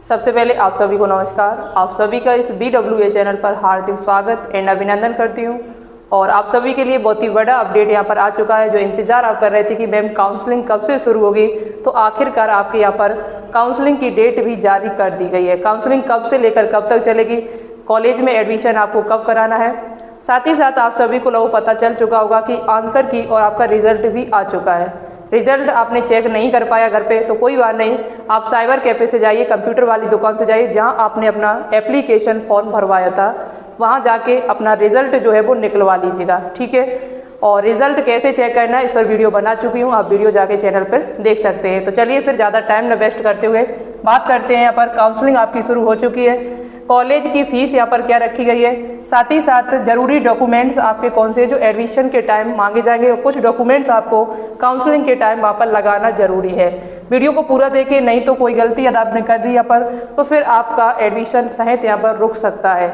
सबसे पहले आप सभी को नमस्कार। आप सभी का इस BWA चैनल पर हार्दिक स्वागत एंड अभिनंदन करती हूँ। और आप सभी के लिए बहुत ही बड़ा अपडेट यहाँ पर आ चुका है। जो इंतज़ार आप कर रहे थे कि मैम काउंसलिंग कब से शुरू होगी, तो आखिरकार आपके यहाँ पर काउंसलिंग की डेट भी जारी कर दी गई है। काउंसलिंग कब से लेकर कब तक चलेगी, कॉलेज में एडमिशन आपको कब कराना है, साथ ही साथ आप सभी को लोगों पता चल चुका होगा कि आंसर की और आपका रिजल्ट भी आ चुका है। रिजल्ट आपने चेक नहीं कर पाया घर पे, तो कोई बात नहीं, आप साइबर कैफे से जाइए, कंप्यूटर वाली दुकान से जाइए जहां आपने अपना एप्लीकेशन फॉर्म भरवाया था, वहां जाके अपना रिजल्ट जो है वो निकलवा लीजिएगा, ठीक है। और रिजल्ट कैसे चेक करना है इस पर वीडियो बना चुकी हूँ, आप वीडियो जाके चैनल पर देख सकते हैं। तो चलिए फिर ज़्यादा टाइम न वेस्ट करते हुए बात करते हैं। यहाँ पर काउंसलिंग आपकी शुरू हो चुकी है। कॉलेज की फीस यहाँ पर क्या रखी गई है, साथ ही साथ जरूरी डॉक्यूमेंट्स आपके कौन से जो एडमिशन के टाइम मांगे जाएंगे, और कुछ डॉक्यूमेंट्स आपको काउंसलिंग के टाइम वहाँ पर लगाना जरूरी है। वीडियो को पूरा देखिए, नहीं तो कोई गलती यदि आपने कर दी यहाँ पर तो फिर आपका एडमिशन सहित यहाँ पर रुक सकता है।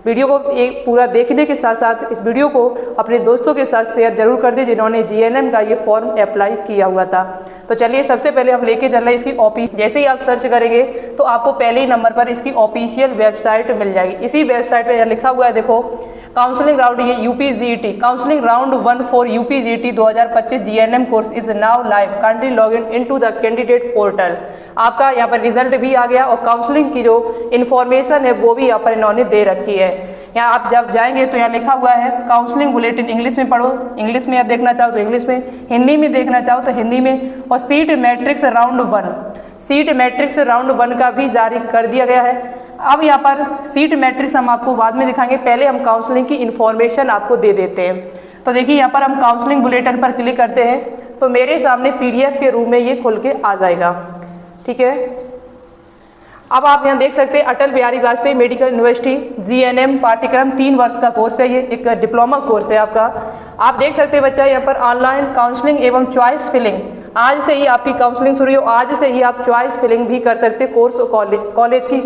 वीडियो को एक पूरा देखने के साथ साथ इस वीडियो को अपने दोस्तों के साथ शेयर जरूर कर दें जिन्होंने GNM का ये फॉर्म अप्लाई किया हुआ था। तो चलिए सबसे पहले हम लेके चल रहे हैं इसकी जैसे ही आप सर्च करेंगे तो आपको पहले ही नंबर पर इसकी ऑफिशियल वेबसाइट मिल जाएगी। इसी वेबसाइट पर लिखा हुआ है, देखो, काउंसलिंग राउंड, ये UPGET counselling round 1 for UPGET 2025 GNM course is now live, kindly log in into the candidate portal. आपका यहाँ पर रिजल्ट भी आ गया और काउंसलिंग की जो इन्फॉर्मेशन है वो भी यहाँ पर इन्होंने दे रखी है। यहाँ आप जब जाएंगे तो यहाँ लिखा हुआ है काउंसलिंग बुलेटिन, इंग्लिश में पढ़ो, इंग्लिश में आप देखना चाहो तो इंग्लिश में, हिंदी में देखना चाहो तो हिंदी में, और seat matrix round 1, seat matrix round 1 का भी जारी कर दिया गया है। अब यहाँ पर सीट मैट्रिक्स हम आपको बाद में दिखाएंगे, पहले हम काउंसलिंग की इन्फॉर्मेशन आपको दे देते हैं। तो देखिए यहाँ पर हम काउंसलिंग बुलेटिन पर क्लिक करते हैं तो मेरे सामने PDF के रूप में ये खुल के आ जाएगा, ठीक है। अब आप यहाँ देख सकते हैं Atal Bihari Vajpayee medical university GNM पाठ्यक्रम 3 वर्ष का कोर्स है, ये एक डिप्लोमा कोर्स है आपका। आप देख सकते हैं बच्चा यहाँ पर ऑनलाइन काउंसलिंग एवं चॉइस फिलिंग, आज से ही आपकी काउंसलिंग शुरू हो, आज से ही आप चॉइस फिलिंग भी कर सकते हैं। कोर्स कॉलेज की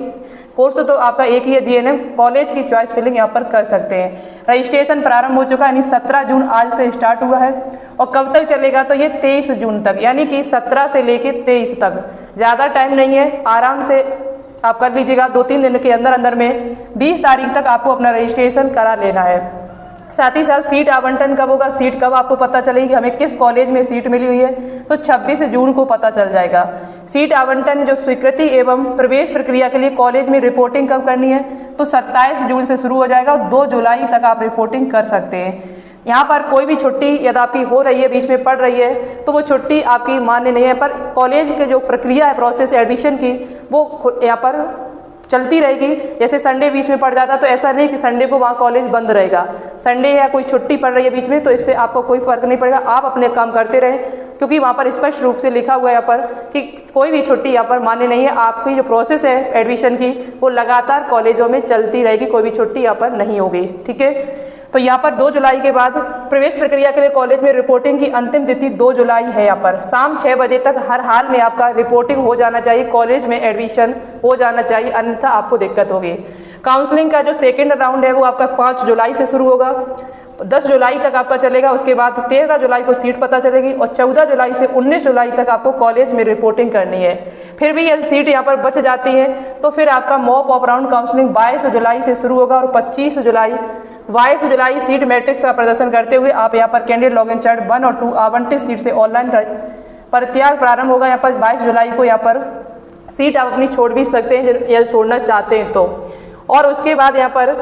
कोर्स तो आपका एक ही है GNM, कॉलेज की चॉइस फिलिंग यहाँ पर कर सकते हैं। रजिस्ट्रेशन प्रारंभ हो चुका है, यानी 17 जून आज से स्टार्ट हुआ है और कब तक चलेगा तो ये 23 जून तक, यानी कि 17 से लेके 23 तक, ज़्यादा टाइम नहीं है, आराम से आप कर लीजिएगा। 2-3 दिन के अंदर अंदर में 20 तारीख तक आपको अपना रजिस्ट्रेशन करा लेना है। साथ ही साथ सीट आवंटन कब होगा, सीट कब आपको पता चलेगी हमें किस कॉलेज में सीट मिली हुई है, तो 26 जून को पता चल जाएगा। सीट आवंटन जो स्वीकृति एवं प्रवेश प्रक्रिया के लिए कॉलेज में रिपोर्टिंग कब करनी है, तो 27 जून से शुरू हो जाएगा और 2 जुलाई तक आप रिपोर्टिंग कर सकते हैं। यहाँ पर कोई भी छुट्टी यदि आपकी हो रही है, बीच में पड़ रही है, तो वो छुट्टी आपकी मान्य नहीं है। पर कॉलेज के जो प्रक्रिया है प्रोसेस एडमिशन की, वो यहाँ पर चलती रहेगी। जैसे संडे बीच में पड़ जाता तो ऐसा नहीं कि संडे को वहाँ कॉलेज बंद रहेगा। संडे या कोई छुट्टी पड़ रही है बीच में तो इस पर आपको कोई फर्क नहीं पड़ेगा, आप अपने काम करते रहें, क्योंकि वहाँ पर स्पष्ट रूप से लिखा हुआ है यहाँ पर कि कोई भी छुट्टी यहाँ पर मान्य नहीं है। आपकी जो प्रोसेस है एडमिशन की वो लगातार कॉलेजों में चलती रहेगी, कोई भी छुट्टी यहाँ पर नहीं होगी, ठीक है। तो यहाँ पर 2 जुलाई के बाद प्रवेश प्रक्रिया के लिए कॉलेज में रिपोर्टिंग की अंतिम तिथि 2 जुलाई है। यहाँ पर शाम 6 बजे तक हर हाल में आपका रिपोर्टिंग हो जाना चाहिए, कॉलेज में एडमिशन हो जाना चाहिए, अन्यथा आपको दिक्कत होगी। काउंसलिंग का जो सेकेंड राउंड है वो आपका 5 जुलाई से शुरू होगा, 10 जुलाई तक आपका चलेगा। उसके बाद 13 जुलाई को सीट पता चलेगी और 14 जुलाई से 19 जुलाई तक आपको कॉलेज में रिपोर्टिंग करनी है। फिर भी यदि सीट यहाँ पर बच जाती है तो फिर आपका मॉक ऑफ राउंड काउंसलिंग 22 जुलाई से शुरू होगा और 22 जुलाई सीट मैट्रिक्स का प्रदर्शन करते हुए आप यहाँ पर कैंडिडेट लॉगिन चार्ट 1 और 2 आवंटित सीट से ऑनलाइन प्रत्याग प्रारंभ होगा। यहाँ पर 22 जुलाई को यहाँ पर सीट आप अपनी छोड़ भी सकते हैं यदि छोड़ना चाहते हैं तो। और उसके बाद यहाँ पर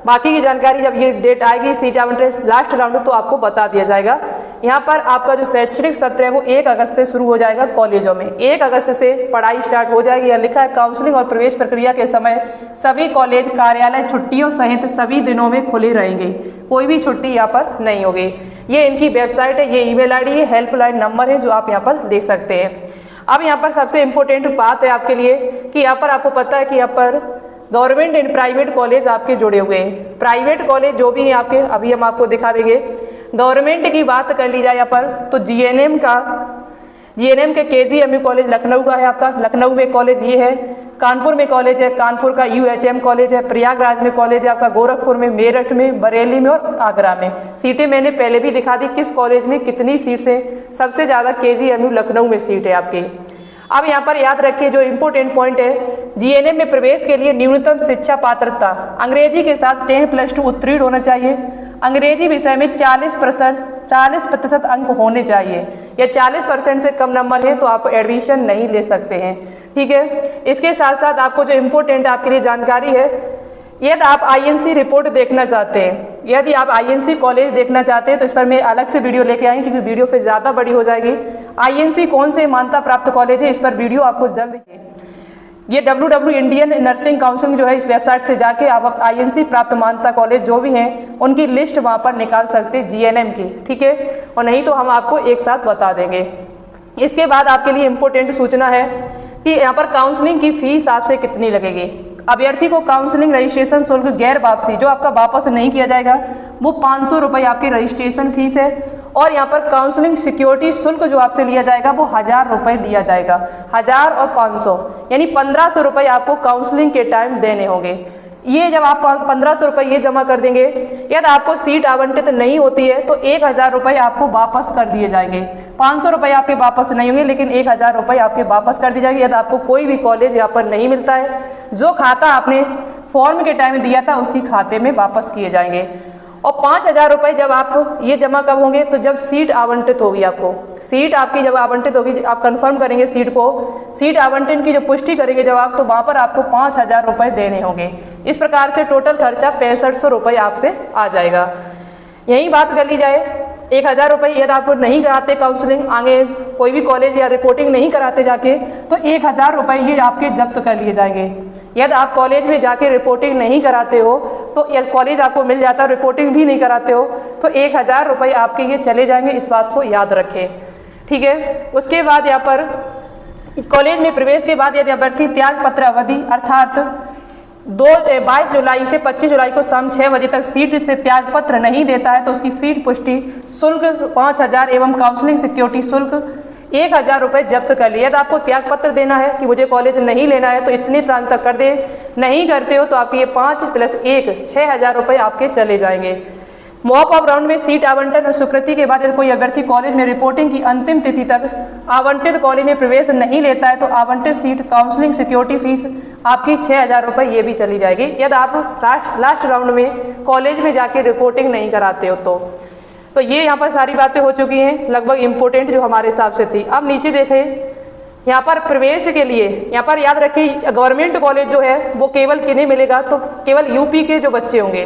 बाकी की जानकारी जब ये डेट आएगी सीट आवंटन लास्ट राउंड तो आपको बता दिया जाएगा। यहाँ पर आपका जो शैक्षणिक सत्र है वो 1 अगस्त से शुरू हो जाएगा कॉलेजों में, 1 अगस्त से पढ़ाई स्टार्ट हो जाएगी। यहाँ लिखा है काउंसलिंग और प्रवेश प्रक्रिया के समय सभी कॉलेज कार्यालय छुट्टियों सहित सभी दिनों में खुले रहेंगे, कोई भी छुट्टी यहाँ पर नहीं होगी। ये इनकी वेबसाइट है, ये ईमेल ID है, हेल्पलाइन नंबर है जो आप यहाँ पर देख सकते हैं। अब यहाँ पर सबसे इम्पोर्टेंट बात है आपके लिए कि यहाँ पर आपको पता है कि यहाँ पर गवर्नमेंट एंड प्राइवेट कॉलेज आपके जुड़े हुए हैं। प्राइवेट कॉलेज जो भी हैं आपके अभी हम आपको दिखा देंगे। गवर्नमेंट की बात कर ली जाए यहाँ पर तो GNM के KGMU कॉलेज लखनऊ का है आपका, लखनऊ में कॉलेज ये है। कानपुर में कॉलेज है, कानपुर का UHM कॉलेज है। प्रयागराज में कॉलेज है आपका, गोरखपुर में, मेरठ में, बरेली में और आगरा में। सीटें मैंने पहले भी दिखा दी किस कॉलेज में कितनी सीट्स हैं। सबसे ज़्यादा KGMU लखनऊ में सीट है आपकी। अब यहाँ पर याद रखिए जो इम्पोर्टेंट पॉइंट है, जीएनएम में प्रवेश के लिए न्यूनतम शिक्षा पात्रता अंग्रेजी के साथ 10+2 उत्तीर्ण होना चाहिए। अंग्रेजी विषय में 40% अंक होने चाहिए, या 40% से कम नंबर है तो आप एडमिशन नहीं ले सकते हैं। ठीक है, इसके साथ साथ आपको जो इम्पोर्टेंट आपके लिए जानकारी है, यदि आप आईएनसी रिपोर्ट देखना चाहते हैं, यदि आप आईएनसी कॉलेज देखना चाहते हैं तो इस पर मैं अलग से वीडियो लेके आई, क्योंकि वीडियो फिर ज़्यादा बड़ी हो जाएगी। आईएनसी कौन से मान्यता प्राप्त कॉलेज है, इस पर वीडियो आपको जल्द, ये WW इंडियन नर्सिंग काउंसिल जो है, इस वेबसाइट से जाके आप आईएनसी प्राप्त मान्यता कॉलेज जो भी हैं उनकी लिस्ट वहाँ पर निकाल सकते हैं जीएनएम की। ठीक है, और नहीं तो हम आपको एक साथ बता देंगे। इसके बाद आपके लिए इम्पोर्टेंट सूचना है कि यहाँ पर काउंसलिंग की फीस आपसे कितनी लगेगी। अभ्यर्थी को काउंसलिंग रजिस्ट्रेशन शुल्क गैर वापसी जो आपका वापस नहीं किया जाएगा वो 500 रुपये आपकी रजिस्ट्रेशन फीस है, और यहाँ पर काउंसलिंग सिक्योरिटी शुल्क जो आपसे लिया जाएगा वो 1000 रुपये लिया जाएगा। 1000 और 500 यानी 1500 रुपये आपको काउंसलिंग के टाइम देने होंगे। ये जब आप 1500 रुपये ये जमा कर देंगे, यदि आपको सीट आवंटित नहीं होती है तो 1000 रुपये आपको वापस कर दिए जाएंगे। 500 रुपये आपके वापस नहीं होंगे, लेकिन 1000 रुपये आपके वापस कर दिए जाएंगे यदि आपको कोई भी कॉलेज यहाँ पर नहीं मिलता है। जो खाता आपने फॉर्म के टाइम दिया था उसी खाते में वापस किए जाएंगे। और 5000 रुपये जब आप ये जमा कब होंगे, तो जब सीट आवंटित होगी आपको, सीट आपकी जब आवंटित होगी, आप कंफर्म करेंगे सीट को, सीट आवंटन की जो पुष्टि करेंगे जब आप, तो वहाँ पर आपको 5000 रुपये देने होंगे। इस प्रकार से टोटल खर्चा 6500 रुपये आपसे आ जाएगा। यही बात कर ली जाए, 1000 रुपये यदि आप नहीं कराते काउंसलिंग, आगे कोई भी कॉलेज या रिपोर्टिंग नहीं कराते जाके, तो 1000 रुपये ये आपके जब्त कर लिए जाएंगे। यदि आप कॉलेज में जाके रिपोर्टिंग नहीं कराते हो तो कॉलेज आपको मिल जाता है, रिपोर्टिंग भी नहीं कराते हो तो 1000 रुपये आपके ये चले जाएंगे, इस बात को याद रखें। ठीक है, उसके बाद यहाँ पर कॉलेज में प्रवेश के बाद यदि अभ्यर्थी त्याग पत्र अवधि अर्थात 22 जुलाई से 25 जुलाई को शाम 6 बजे तक सीट से त्याग पत्र नहीं देता है तो उसकी सीट पुष्टि शुल्क 5000 एवं काउंसलिंग सिक्योरिटी शुल्क 1000 रुपये जब्त कर लिया। यदि आपको त्याग पत्र देना है कि मुझे कॉलेज नहीं लेना है तो इतनी तारीख तक कर दे, नहीं करते हो तो आपके ये 5 + 1 6000 रुपये आपके चले जाएंगे। मॉक ऑफ राउंड में सीट आवंटन और स्वीकृति के बाद यदि कोई अभ्यर्थी कॉलेज में रिपोर्टिंग की अंतिम तिथि तक आवंटित कॉलेज में प्रवेश नहीं लेता है तो आवंटित सीट काउंसलिंग सिक्योरिटी फीस आपकी 6000 रुपये ये भी चली जाएगी, यदि आप लास्ट राउंड में कॉलेज में जाके रिपोर्टिंग नहीं कराते हो तो ये यहाँ पर सारी बातें हो चुकी हैं लगभग इम्पोर्टेंट जो हमारे हिसाब से थी। अब नीचे देखें, यहाँ पर प्रवेश के लिए यहाँ पर याद रखें गवर्नमेंट कॉलेज जो है वो केवल किन्हें मिलेगा, तो केवल यूपी के जो बच्चे होंगे।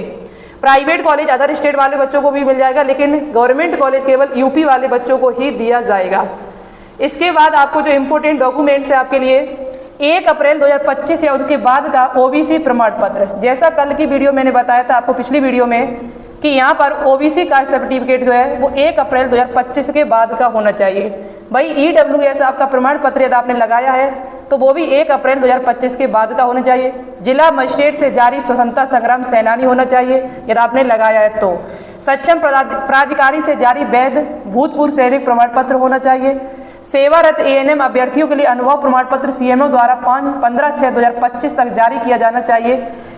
प्राइवेट कॉलेज अदर स्टेट वाले बच्चों को भी मिल जाएगा, लेकिन गवर्नमेंट कॉलेज केवल यूपी वाले बच्चों को ही दिया जाएगा। इसके बाद आपको जो इम्पोर्टेंट डॉक्यूमेंट्स है आपके लिए 1 अप्रैल 2025 या उसके बाद का ओबीसी प्रमाण पत्र, जैसा कल की वीडियो मैंने बताया था आपको पिछली वीडियो में कि यहाँ पर ओबीसी कास्ट सर्टिफिकेट जो है वो 1 अप्रैल 2025 के बाद का होना चाहिए। भाई ईडब्ल्यूएस आपका प्रमाण पत्र यदि आपने लगाया है तो वो भी 1 अप्रैल 2025 के बाद का होना चाहिए। जिला मजिस्ट्रेट से जारी स्वतंत्रता संग्राम सेनानी होना चाहिए यदि आपने लगाया है तो। सक्षम प्राधिकारी से जारी वैध भूतपूर्व सैनिक प्रमाण पत्र होना चाहिए। सेवारत एएनएम अभ्यर्थियों के लिए अनुभव प्रमाण पत्र सीएमओ द्वारा 15/6/2025 तक जारी किया जाना चाहिए।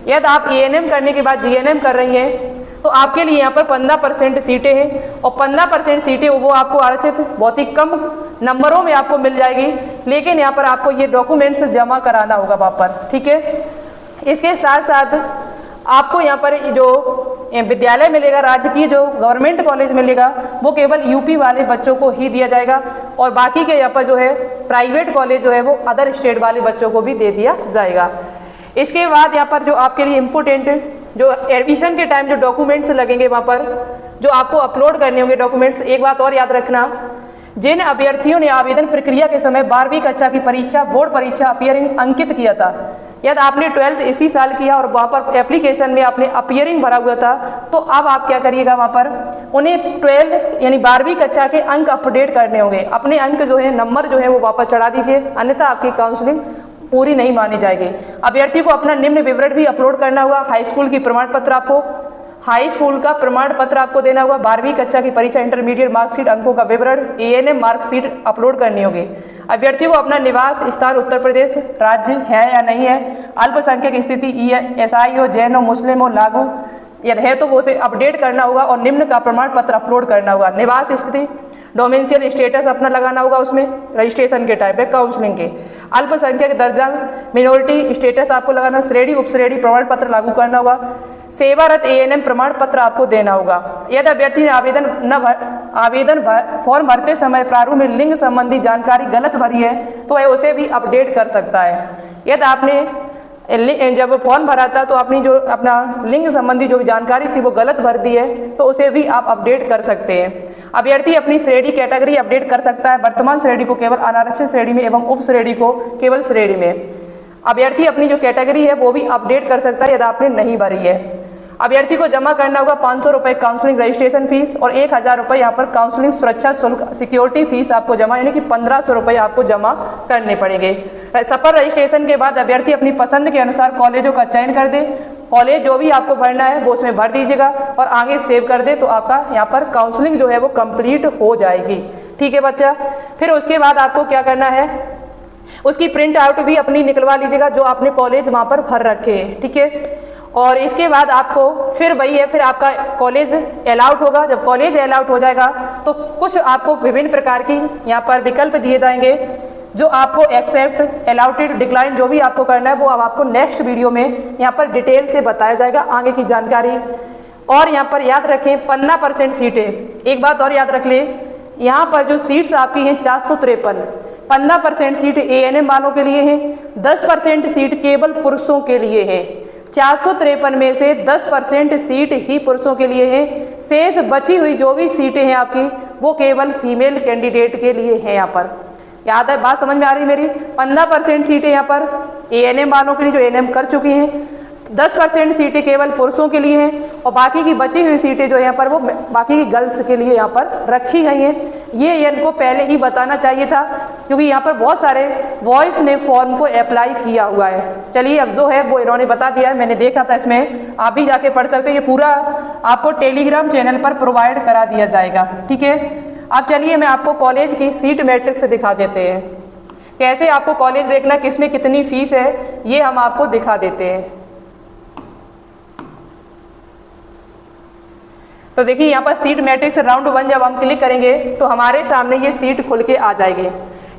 यदि आप एएनएम करने के बाद जीएनएम कर रही हैं तो आपके लिए यहाँ पर 15% सीटें हैं और 15% सीटें वो आपको आरक्षित बहुत ही कम नंबरों में आपको मिल जाएगी, लेकिन यहाँ पर आपको ये डॉक्यूमेंट्स जमा कराना होगा वहाँ पर। ठीक है, इसके साथ साथ आपको यहाँ पर जो विद्यालय मिलेगा राजकीय जो गवर्नमेंट कॉलेज मिलेगा वो केवल यूपी वाले बच्चों को ही दिया जाएगा, और बाकी के यहाँ पर जो है प्राइवेट कॉलेज जो है वो अदर स्टेट वाले बच्चों को भी दे दिया जाएगा। इसके बाद यहाँ पर जो आपके लिए इम्पोर्टेंट जो एडमिशन के टाइम जो डॉक्यूमेंट्स लगेंगे वहाँ पर जो आपको अपलोड करने होंगे डॉक्यूमेंट्स, एक बात और याद रखना, जिन अभ्यर्थियों ने आवेदन प्रक्रिया के समय 12वीं कक्षा की परीक्षा बोर्ड परीक्षा अपीयरिंग अंकित किया था, यदि आपने 12th इसी साल किया और वहाँ पर एप्लीकेशन में आपने अपीयरिंग भरा हुआ था, तो अब आप क्या करिएगा वहाँ पर उन्हें 12 यानी 12वीं कक्षा के अंक अपडेट करने होंगे। अपने अंक जो है नंबर जो है वो वापस चढ़ा दीजिए, अन्यथा आपकी काउंसलिंग पूरी नहीं मानी जाएगी। अभ्यर्थी को अपना निम्न विवरण भी अपलोड करना होगा। हाई स्कूल की प्रमाण पत्र आपको हाई स्कूल का प्रमाण पत्र आपको देना होगा, 12वीं कक्षा की परीक्षा इंटरमीडिएट मार्कशीट अंकों का विवरण, एएनएम मार्कशीट अपलोड करनी होगी। अभ्यर्थी को अपना निवास स्थान उत्तर प्रदेश राज्य है या नहीं है, अल्पसंख्यक स्थिति एसआई हो, जैन हो, मुस्लिम हो, लागू यदि है तो वो उसे अपडेट करना होगा और निम्न का प्रमाण पत्र अपलोड करना होगा। निवास स्थिति डोमेंशियल स्टेटस अपना लगाना होगा उसमें रजिस्ट्रेशन के टाइम पे काउंसलिंग के। अल्पसंख्यक दर्जा मिनोरिटी स्टेटस आपको लगाना, श्रेणी उपश्रेणी प्रमाण पत्र लागू करना होगा, सेवारत एएनएम प्रमाण पत्र आपको देना होगा। यदि अभ्यर्थी ने आवेदन फॉर्म भरते समय प्रारूप में लिंग संबंधी जानकारी गलत भरी है तो वह उसे भी अपडेट कर सकता है। यदि आपने जब फॉर्म भरा था तो अपनी जो अपना लिंग संबंधी जो भी जानकारी थी वो गलत भर दी है तो उसे भी आप अपडेट कर सकते हैं। अभ्यर्थी अपनी श्रेणी कैटेगरी अपडेट कर सकता है, वर्तमान श्रेणी को केवल अनारक्षित श्रेणी में एवं उप श्रेणी को केवल श्रेणी में। अभ्यर्थी अपनी जो कैटेगरी है वो भी अपडेट कर सकता है यदि आपने नहीं भरी है। अभ्यर्थी को जमा करना होगा 500 रुपये काउंसलिंग रजिस्ट्रेशन फीस और 1000 रुपये यहाँ पर काउंसलिंग सुरक्षा शुल्क सिक्योरिटी फीस आपको जमा, यानी कि 1500 रुपये आपको जमा करने पड़ेंगे। सफल रजिस्ट्रेशन के बाद अभ्यर्थी अपनी पसंद के अनुसार कॉलेजों का चयन कर दे, कॉलेज जो भी आपको भरना है वो उसमें भर दीजिएगा और आगे सेव कर दे तो आपका यहाँ पर काउंसलिंग जो है वो कंप्लीट हो जाएगी। ठीक है बच्चा। फिर उसके बाद आपको क्या करना है, उसकी प्रिंट आउट भी अपनी निकलवा लीजिएगा जो आपने कॉलेज वहाँ पर भर रखे हैं। ठीक है। और इसके बाद आपको फिर वही है, फिर आपका कॉलेज अलाउट होगा। जब कॉलेज अलाउट हो जाएगा तो कुछ आपको विभिन्न प्रकार की यहाँ पर विकल्प दिए जाएंगे जो आपको एक्सेप्ट, अलाउटेड, डिक्लाइन जो भी आपको करना है वो अब आपको नेक्स्ट वीडियो में यहाँ पर डिटेल से बताया जाएगा, आगे की जानकारी। और यहाँ पर याद रखें 50% सीटें, एक बात और याद रख लें, यहाँ पर जो सीट्स आपकी हैं 453, 15% सीट एएनएम वालों के लिए हैं, 10% सीट केवल पुरुषों के लिए है। 453 में से 10% सीट ही पुरुषों के लिए है, शेष बची हुई जो भी सीटें हैं आपकी वो केवल फीमेल कैंडिडेट के लिए हैं। यहाँ पर याद है, बात समझ में आ रही मेरी। 15% सीटें यहाँ पर एएनएम वालों के लिए जो एएनएम कर चुकी हैं, 10% सीटें केवल पुरुषों के लिए हैं और बाकी की बची हुई सीटें जो यहाँ पर वो बाकी की गर्ल्स के लिए यहाँ पर रखी गई हैं। ये इनको पहले ही बताना चाहिए था क्योंकि यहाँ पर बहुत सारे बॉयज़ ने फॉर्म को अप्लाई किया हुआ है। चलिए अब जो है वो इन्होंने बता दिया है, मैंने देखा था इसमें, आप भी जाके पढ़ सकते हैं। ये पूरा आपको टेलीग्राम चैनल पर प्रोवाइड करा दिया जाएगा। ठीक है। अब चलिए मैं आपको कॉलेज की सीट मैट्रिक्स दिखा देते हैं, कैसे आपको कॉलेज देखना, किसमें कितनी फीस है ये हम आपको दिखा देते हैं। तो देखिए यहाँ पर सीट मैट्रिक्स राउंड 1 जब हम क्लिक करेंगे तो हमारे सामने ये सीट खुल के आ जाएगी।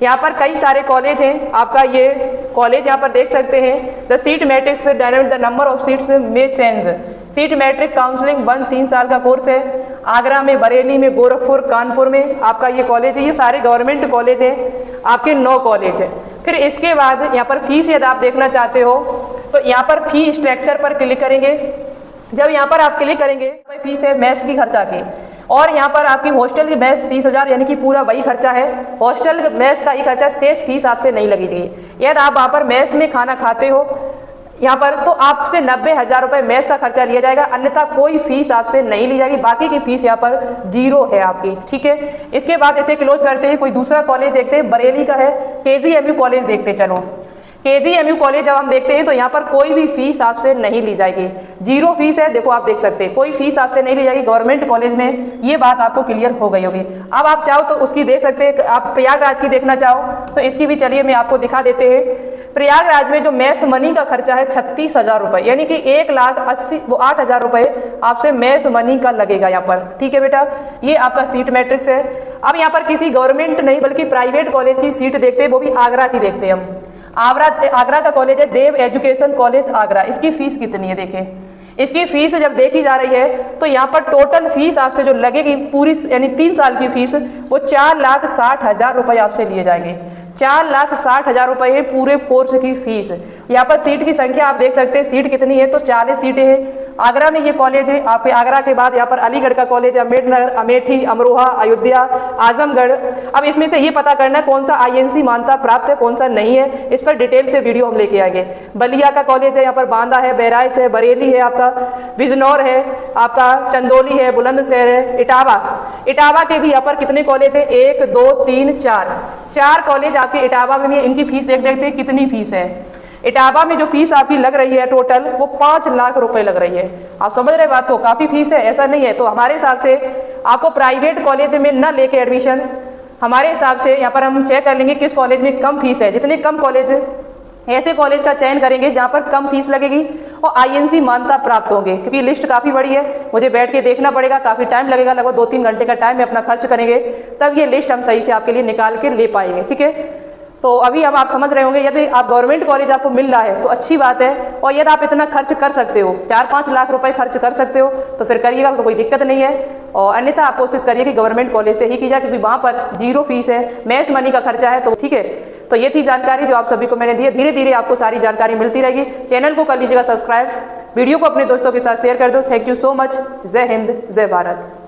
यहाँ पर कई सारे कॉलेज हैं, आपका ये कॉलेज यहाँ पर देख सकते हैं। The seat matrix direct the number of seats में चेंज। सीट मैट्रिक काउंसलिंग 1 3 साल का कोर्स है। आगरा में, बरेली में, गोरखपुर, कानपुर में आपका ये कॉलेज है। ये सारे गवर्नमेंट कॉलेज हैं, आपके 9 कॉलेज है। फिर इसके बाद यहाँ पर फीस यदि आप देखना चाहते हो तो यहाँ पर फी स्ट्रक्चर पर क्लिक करेंगे। जब यहाँ पर आप क्लिक करेंगे फीस है मेस की खर्चा की, और यहाँ पर आपकी हॉस्टल की मेस 30,000 यानी कि पूरा वही खर्चा है, हॉस्टल मेस का ही खर्चा, शेष फीस आपसे नहीं लगेगी। यदि आप वहाँ पर मेस में खाना खाते हो यहाँ पर तो आपसे 90,000 रुपये मेस का खर्चा लिया जाएगा, अन्यथा कोई फीस आपसे नहीं ली जाएगी। बाकी की फीस यहाँ पर 0 है आपकी। ठीक है। इसके बाद इसे क्लोज करते हैं, कोई दूसरा कॉलेज देखते हैं। बरेली का है KGMU कॉलेज देखते चलो। KGMU कॉलेज जब हम देखते हैं तो यहाँ पर कोई भी फीस आपसे नहीं ली जाएगी, 0 फीस है। देखो आप देख सकते हैं कोई फीस आपसे नहीं ली जाएगी गवर्नमेंट कॉलेज में, ये बात आपको क्लियर हो गई होगी। अब आप चाहो तो उसकी देख सकते हैं, आप प्रयागराज की देखना चाहो तो इसकी भी चलिए मैं आपको दिखा देते हैं। प्रयागराज में जो मैस मनी का खर्चा है 36,000 रुपये, यानी कि 1,80,000 रुपये आपसे मैस मनी का लगेगा यहाँ पर। ठीक है बेटा, ये आपका सीट मैट्रिक्स है। अब यहाँ पर किसी गवर्नमेंट नहीं बल्कि प्राइवेट कॉलेज की सीट देखते हैं, वो भी आगरा की देखते हैं हम। आगरा का कॉलेज है देव एजुकेशन कॉलेज आगरा। इसकी फीस कितनी है देखें। इसकी फीस जब देखी जा रही है तो यहाँ पर टोटल फीस आपसे जो लगेगी पूरी यानी 3 साल की फीस वो 4,60,000 रुपये आपसे लिए जाएंगे। 4,60,000 रुपये है पूरे कोर्स की फीस। यहाँ पर सीट की संख्या आप देख सकते हैं, सीट कितनी है तो 40 सीटें हैं। आगरा में ये कॉलेज है। आपके आगरा के बाद यहाँ पर अलीगढ़ का कॉलेज है, अम्बेडकर, अमेठी, अमरोहा, अयोध्या, आजमगढ़। अब इसमें से ये पता करना है कौन सा INC मान्यता प्राप्त है, कौन सा नहीं है, इस पर डिटेल से वीडियो हम लेके आएंगे। बलिया का कॉलेज है, यहाँ पर बांदा है, बहराइच है, बरेली है, आपका बिजनौर है, आपका चंदौली है, बुलंदशहर है, इटावा के भी यहाँ पर कितने कॉलेज है 1 2 3 4 कॉलेज आपके इटावा में भी। इनकी फीस देख देखते हैं कितनी फीस है। इटावा में जो फीस आपकी लग रही है टोटल वो 5 लाख रुपए लग रही है। आप समझ रहे बात को, काफ़ी फीस है, ऐसा नहीं है। तो हमारे हिसाब से आपको प्राइवेट कॉलेज में न लेके एडमिशन, हमारे हिसाब से यहाँ पर हम चेक कर लेंगे किस कॉलेज में कम फीस है। जितने कम कॉलेज ऐसे कॉलेज का चयन करेंगे जहाँ पर कम फीस लगेगी और INC मान्यता प्राप्त होंगे, क्योंकि लिस्ट काफ़ी बड़ी है, मुझे बैठ के देखना पड़ेगा, काफ़ी टाइम लगेगा, लगभग 2-3 घंटे का टाइम अपना खर्च करेंगे, तब ये लिस्ट हम सही से आपके लिए निकाल के ले पाएंगे। ठीक है, तो अभी अब आप समझ रहे होंगे, यदि आप गवर्नमेंट कॉलेज आपको मिल रहा है तो अच्छी बात है, और यदि आप इतना खर्च कर सकते हो, 4-5 लाख रुपए खर्च कर सकते हो, तो फिर करिएगा, तो कोई दिक्कत नहीं है। और अन्यथा आप कोशिश करिए कि गवर्नमेंट कॉलेज से ही कीजिए, क्योंकि वहाँ पर 0 फीस है, मैच मनी का खर्चा है। तो ठीक है, तो ये थी जानकारी जो आप सभी को मैंने दी है। धीरे धीरे आपको सारी जानकारी मिलती रहेगी। चैनल को कर लीजिएगा सब्सक्राइब, वीडियो को अपने दोस्तों के साथ शेयर कर दो। Thank you so much. जय हिंद, जय भारत।